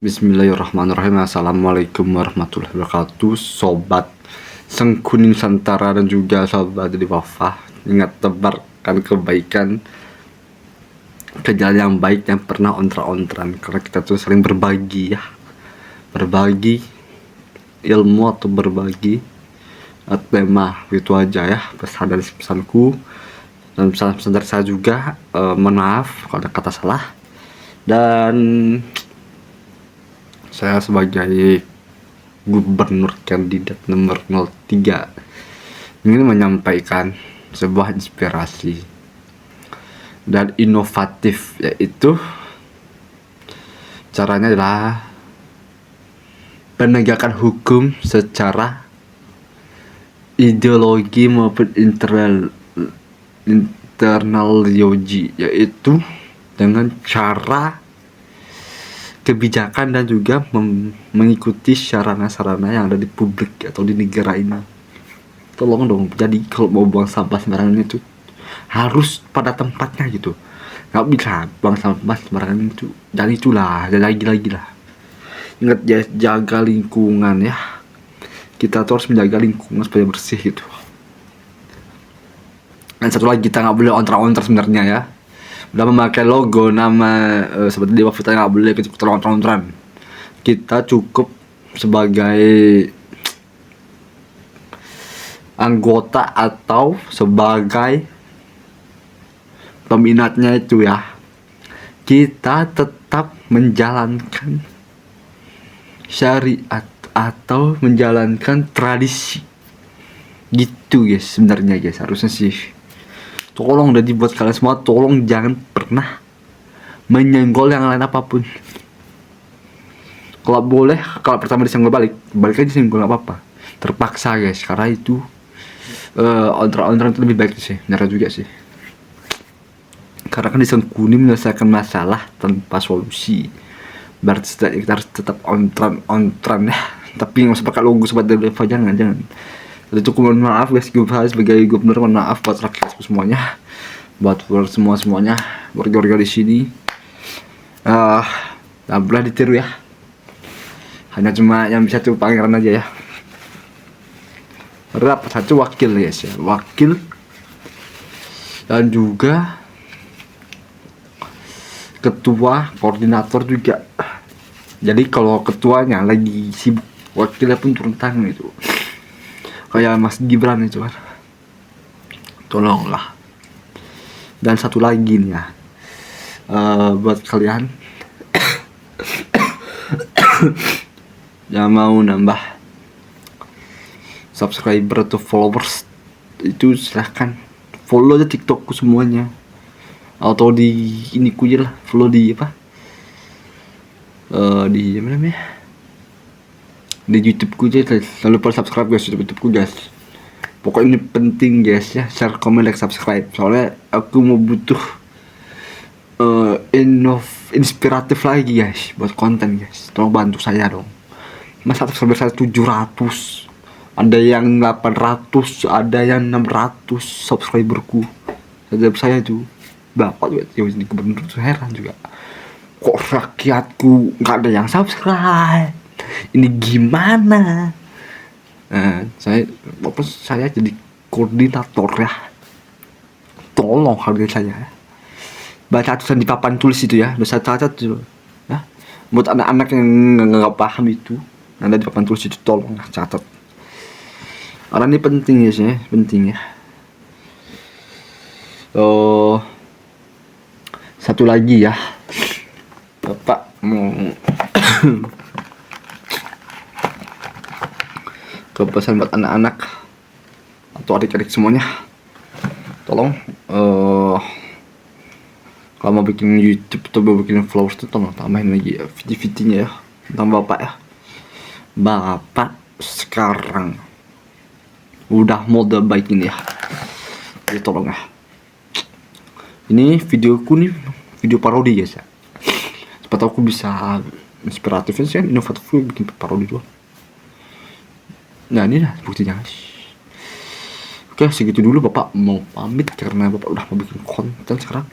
Bismillahirrahmanirrahim. Assalamualaikum warahmatullahi wabarakatuh. Sobat Sengkuning Santara dan juga sobat di Wafah, ingat tebarkan kebaikan ke jalan yang baik, yang pernah ontran-ontran, karena kita tuh saling berbagi ya, berbagi ilmu atau berbagi tema. Itu aja ya pesan dari pesanku dan pesan-pesan dari saya juga. Mohon maaf kalau ada kata salah, dan saya sebagai gubernur kandidat nomor 03 ingin menyampaikan sebuah inspirasi dan inovatif, yaitu caranya adalah penegakan hukum secara ideologi maupun internal ideologi, yaitu dengan cara kebijakan dan juga mengikuti sarana-sarana yang ada di publik atau di negara ini. Tolong dong, jadi kalau mau buang sampah sembarangan itu harus pada tempatnya gitu. Nggak bisa buang sampah sembarangan itu. Jadi itulah, dan lagi-lagi lah. Ingat ya, jaga lingkungan ya. Kita tuh harus menjaga lingkungan supaya bersih gitu. Dan satu lagi, kita nggak boleh ontra-ontra sebenarnya ya. Udah memakai logo nama seperti Dewa Putra, nggak boleh ikut ontran-ontran. Kita cukup sebagai anggota atau sebagai peminatnya itu ya, kita tetap menjalankan syariat atau menjalankan tradisi gitu guys. Sebenarnya guys, harusnya sih tolong udah dibuat kalian semua, tolong jangan pernah menyenggol yang lain apapun. Kalau boleh, kalau pertama disenggol balik aja, senggol gak apa-apa. Terpaksa guys, karena itu ontran-ontran itu lebih baik sih, benar juga sih. Karena kan disengkuni menyelesaikan masalah tanpa solusi. Berarti kita harus tetap ontran ya. Tapi nggak usah pakai logo sobat Deva, jangan. Jadi cukup mohon maaf guys, gue sebagai gubernur mohon maaf buat rakyat semuanya, buat semuanya warga-warga di sini. Nggak boleh ditiru ya. Hanya cuma yang bisa tuh pangeran aja ya. Berapa satu wakil guys ya, wakil dan juga ketua koordinator juga. Jadi kalau ketuanya lagi sibuk, wakilnya pun turun tangan itu. Kayak Mas Gibran itu kan, tolonglah. Dan satu lagi nih ya, buat kalian yang mau nambah subscriber atau followers, itu silahkan follow aja TikTokku semuanya, atau di ini kuja lah, follow di apa, di mana namanya, di YouTubeku aja. Jangan lupa subscribe guys, YouTubeku guys. Pokoknya ini penting guys ya, share, comment, like, subscribe. Soalnya aku mau butuh inspiratif lagi guys buat konten guys. Tolong bantu saya dong. Masa subscriber saya 700, ada yang 800, ada yang 600 subscriberku. Saya itu bapak juga ini gubernur tuh heran juga. Kok rakyatku nggak ada yang subscribe? Ini gimana? Saya jadi koordinator ya. Tolong hargai saya. Baca tulisan di papan tulis itu ya, bisa cacat tuh ya. Buat anak-anak yang nggak paham itu, ada di papan tulis itu, tolong catat. Karena ini penting ya sih, penting ya. Satu lagi ya, Bapak mau kepesan buat anak-anak atau adik-adik semuanya, tolong kalau mau bikin YouTube atau mau bikin vlogs tuh tolong tambahin lagi ya video-videonya ya tentang bapak ya. Bapak sekarang udah mode baik ini ya, jadi tolong ya. Ini videoku nih video parodi guys ya, siapa tahu aku bisa inspiratif sih, inovatif, bikin parodi doang. Nah ini lah buktinya guys. Oke, segitu dulu, bapak mau pamit karena bapak udah mau bikin konten sekarang.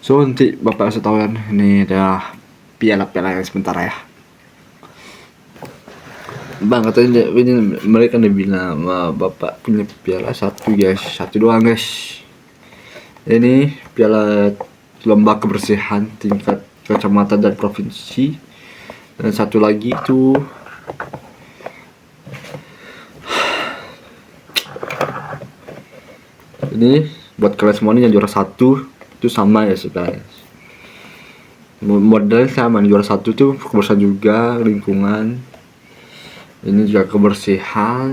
So nanti bapak kasih tahu ini dah piala-piala yang sementara ya. Bang katanya ini mereka udah bilang bapak punya piala satu guys, satu doang guys. Ini piala lomba kebersihan tingkat kecamatan dan provinsi, dan satu lagi itu ini buat kalian semua nih yang juara satu itu sama ya sih guys. Modalnya sama, juara satu tuh kebersihan juga, lingkungan. Ini juga kebersihan.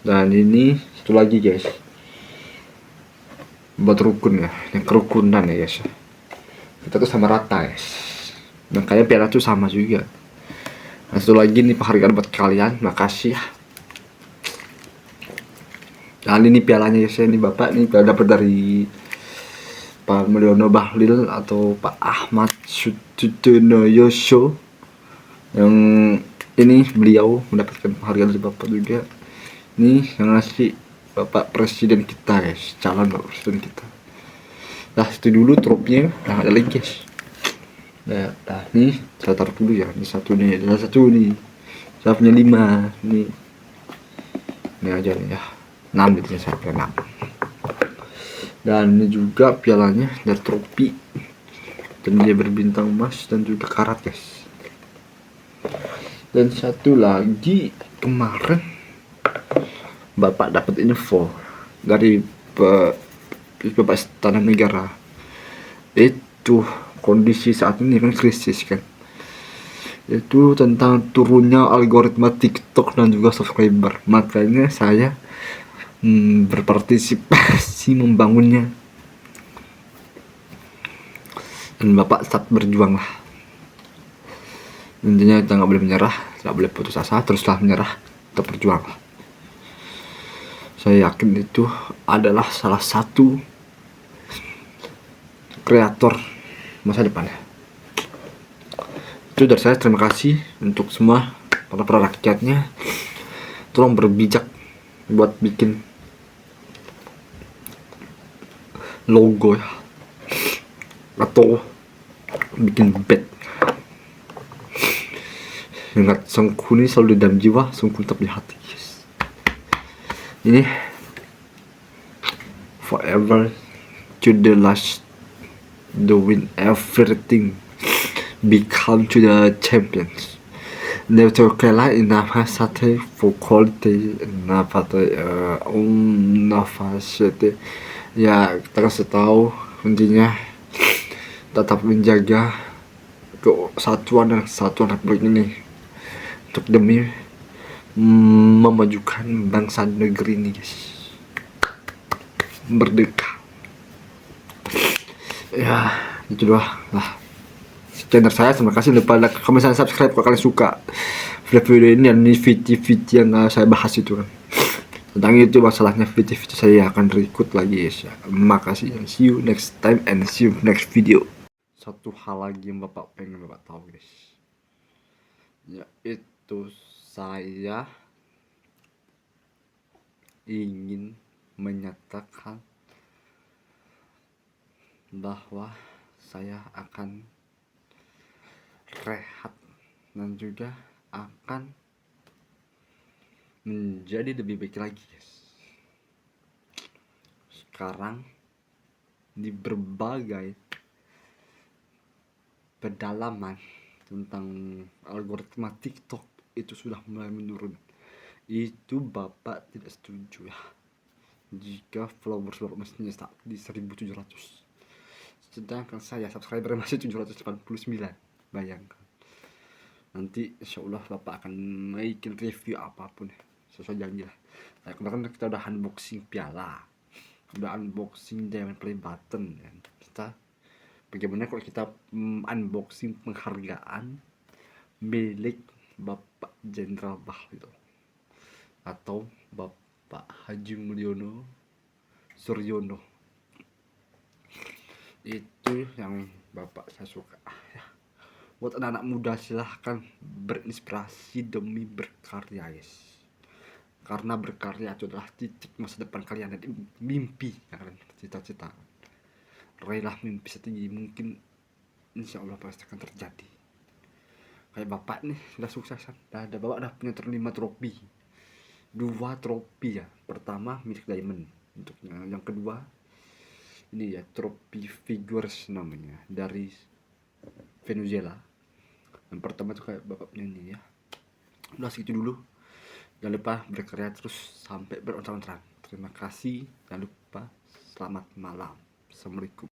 Dan ini satu lagi guys, buat rukun ya, yang kerukunan ya guys. Kita tuh sama rata guys. Makanya piala tuh sama juga. Nah, satu lagi nih penghargaan buat kalian, makasih ya. Nah ini pialanya guys, ini bapak nih dapat dari Pak Mulyono Bahlil atau Pak Ahmad Sutono Yosho, yang ini beliau mendapatkan penghargaan dari bapak juga. Ini yang ngasih bapak presiden kita guys, calon bapak presiden kita. Nah itu dulu tropinya, nah ada lagi guys. Nah nih saya taruh dulu ya, ini satu nih, ada satu nih, saya punya 5 nih. Ini aja nih ya, 6 gitu ya, saya punya 6. Dan ini juga pialanya dari tropi, dan dia berbintang emas dan juga karat guys. Dan satu lagi kemarin bapak dapat info dari Bapak Istana Negara, itu kondisi saat ini kan krisis kan, itu tentang turunnya algoritma TikTok dan juga subscriber. Makanya saya berpartisipasi membangunnya, dan bapak tetap berjuang lah. Intinya kita nggak boleh menyerah, nggak boleh putus asa, teruslah menyerah, tetap berjuang lah. Saya yakin itu adalah salah satu kreator masa depan ya. Itu dari saya, terima kasih untuk semua para rakyatnya. Tolong berbijak buat bikin logo ya, atau bikin bed. Ingat, sungguh selalu di dalam jiwa, sungguh tetap di hati. Ini forever to the last, the win everything, become to the champions. Never kalah enough sate for quality, nafasate. Ya kita kasih tahu intinya tetap menjaga kesatuan dan kesatuan republik ini untuk demi memajukan bangsa negeri ini guys, merdeka ya. Itu doang lah channel saya. Terima kasih, lupa like, comment, dan subscribe kalau kalian suka video ini. Dan ini video yang saya bahas itu kan, tentang itu masalahnya video saya akan record lagi guys ya. Makasih, see you next time and see you next video. Satu hal lagi yang bapak pengen bapak tahu guys, yaitu saya ingin menyatakan bahwa saya akan rehat dan juga akan menjadi lebih baik lagi guys. Sekarang di berbagai pedalaman tentang algoritma TikTok itu sudah mulai menurun. Itu bapak tidak setuju ya jika followers bapak mestinya start di 1700, sedangkan saya subscriber masih 789. Bayangkan, nanti insya Allah bapak akan bikin review apapun ya, sesuai janji lah. Nah, kemarin kita udah unboxing piala, udah unboxing diamond play button ya. Kita bagaimana kalau kita unboxing penghargaan milik Bapak Jenderal Bahlil atau Bapak Haji Mulyono Suryono. Itu yang bapak saya suka ya. Buat anak-anak muda silahkan berinspirasi demi berkarya guys, karena berkarya itu adalah titik masa depan kalian dan mimpi yang kalian cita-cita. Raihlah mimpi setinggi mungkin insya Allah pasti akan terjadi. Kayak bapak nih sudah sukses kan, ada bapak udah punya 5 trofi, 2 trofi ya. Pertama milik Diamond, untuk yang kedua ini ya trofi figures namanya dari Venezuela. Yang pertama tuh kayak bapak punya ini ya. Udah segitu dulu, jangan lupa berkarya terus sampai berontak-ontak. Terima kasih, jangan lupa, selamat malam, assalamualaikum.